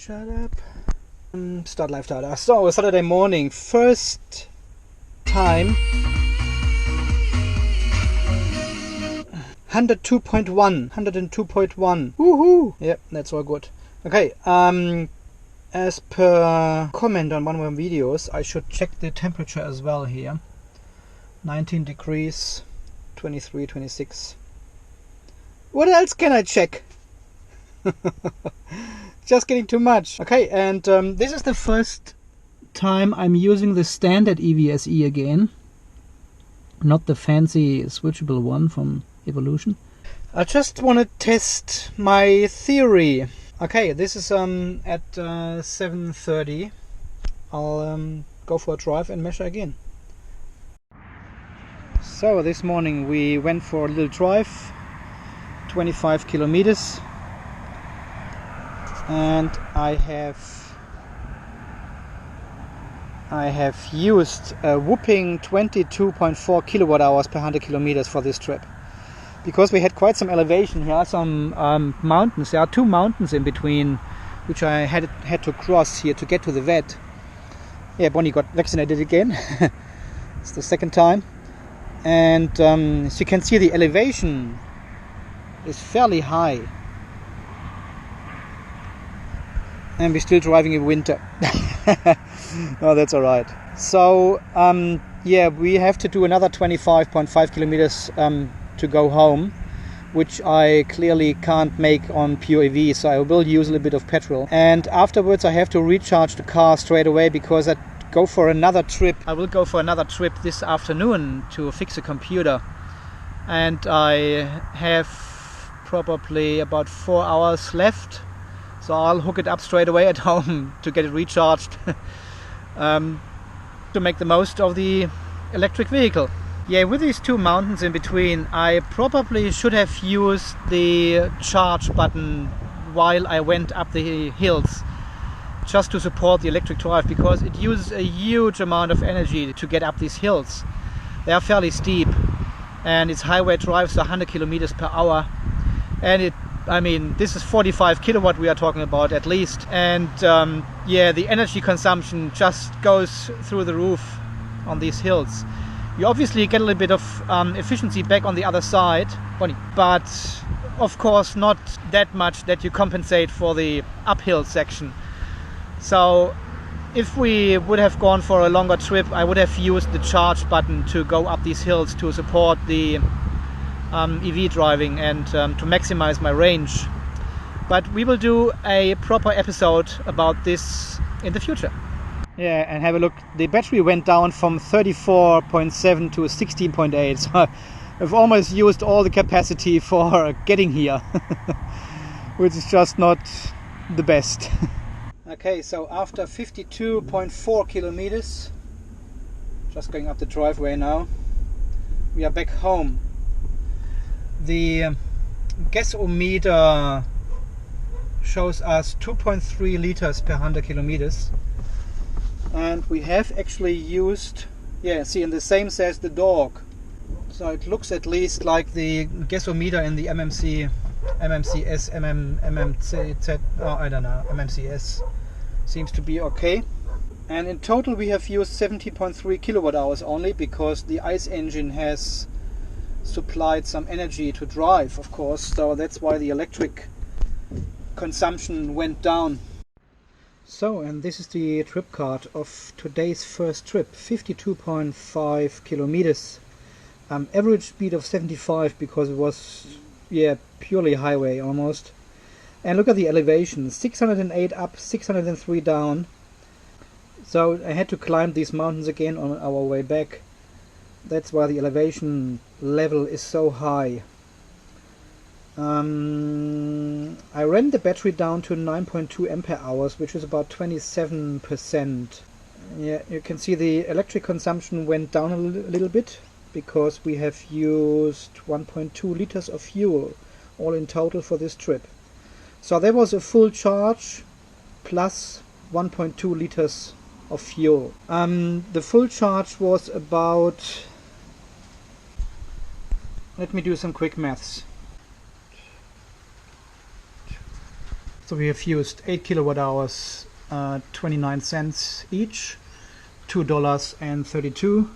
Shut up. Start live data. So Saturday morning, first time 102.1. Woohoo! Yep, that's all good. Okay, as per comment on one of my videos, I should check the temperature as well here. 19 degrees, 23, 26. What else can I check? Just getting too much. Okay, and this is the first time I'm using the standard EVSE again, not the fancy switchable one from Evolution. I just want to test my theory. Okay, this is at 7:30. I'll go for a drive and measure again. So this morning we went for a little drive, 25 kilometers, and I have used a whopping 22.4 kilowatt hours per 100 kilometers for this trip, because we had quite some elevation here, some mountains. There are two mountains in between, which I had to cross here to get to the vet. Yeah, Bonnie got vaccinated again. It's the second time, and as you can see, the elevation is fairly high, and we're still driving in winter. Oh, that's all right. So yeah, we have to do another 25.5 kilometers to go home, which I clearly can't make on pure EV, so I will use a little bit of petrol. And afterwards I have to recharge the car straight away, because I will go for another trip this afternoon to fix a computer, and I have probably about 4 hours left, so I'll hook it up straight away at home to get it recharged to make the most of the electric vehicle. Yeah, with these two mountains in between, I probably should have used the charge button while I went up the hills, just to support the electric drive, because it uses a huge amount of energy to get up these hills. They are fairly steep, and it's highway drives 100 kilometers per hour, and this is 45 kilowatt we are talking about at least, and yeah, the energy consumption just goes through the roof on these hills. You obviously get a little bit of efficiency back on the other side, but of course not that much that you compensate for the uphill section. So if we would have gone for a longer trip, I would have used the charge button to go up these hills to support the EV driving and to maximize my range. But we will do a proper episode about this in the future. Yeah, and have a look. The battery went down from 34.7 to 16.8, so I've almost used all the capacity for getting here, which is just not the best. Okay, so after 52.4 kilometers, just going up the driveway now, we are back home. The gasometer shows us 2.3 liters per 100 kilometers. And we have actually used, yeah, see, and the same says the dog. So it looks at least like the gasometer in the MMCS, MMCZ, oh, I don't know, MMCS seems to be okay. And in total we have used 70.3 kilowatt hours only, because the ICE engine has supplied some energy to drive, of course, so that's why the electric consumption went down. So, and this is the trip card of today's first trip, 52.5 kilometers, average speed of 75, because it was, yeah, purely highway almost. And look at the elevation, 608 up, 603 down. So I had to climb these mountains again on our way back. That's why the elevation level is so high. I ran the battery down to 9.2 ampere hours, which is about 27%. Yeah, you can see the electric consumption went down a little bit, because we have used 1.2 liters of fuel all in total for this trip. So there was a full charge plus 1.2 liters of fuel. The full charge was about, let me do some quick maths. So we have used 8 kilowatt hours, 29 cents each, $2.32,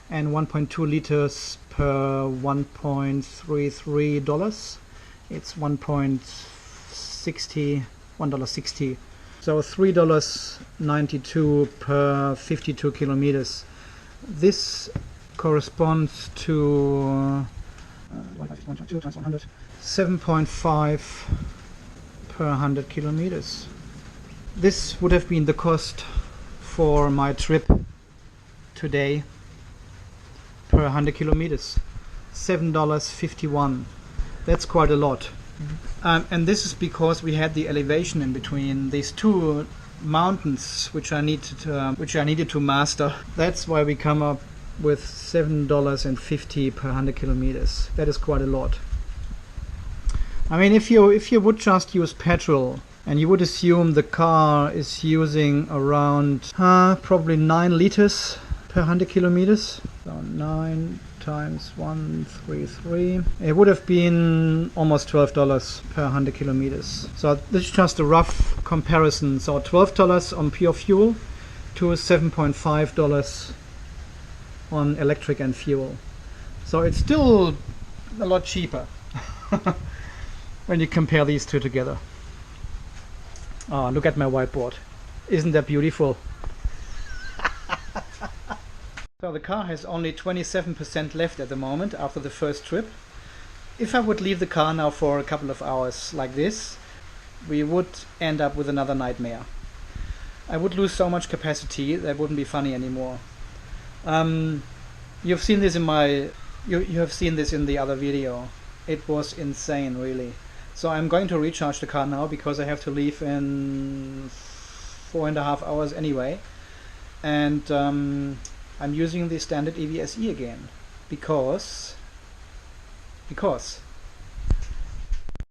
and 1.2 liters per $1.33. It's $1.60. So $3.92 per 52 kilometers. This corresponds to 7.5 per 100 kilometers. This would have been the cost for my trip today per 100 kilometers. $7.51. That's quite a lot. And this is because we had the elevation in between these two mountains, which I needed to master. That's why we come up with $7.50 per 100 kilometers. That is quite a lot. I mean, if you would just use petrol, and you would assume the car is using around probably 9 liters per 100 kilometers. So 9 times 133. It would have been almost $12 per 100 kilometers. So this is just a rough comparison. So $12 on pure fuel to $7.5 on electric and fuel. So it's still a lot cheaper when you compare these two together. Oh, look at my whiteboard. Isn't that beautiful? So the car has only 27% left at the moment after the first trip. If I would leave the car now for a couple of hours like this, we would end up with another nightmare. I would lose so much capacity that wouldn't be funny anymore. You've seen this in you have seen this in the other video. It was insane, really. So I'm going to recharge the car now because I have to leave in 4.5 hours anyway. And I'm using the standard EVSE again because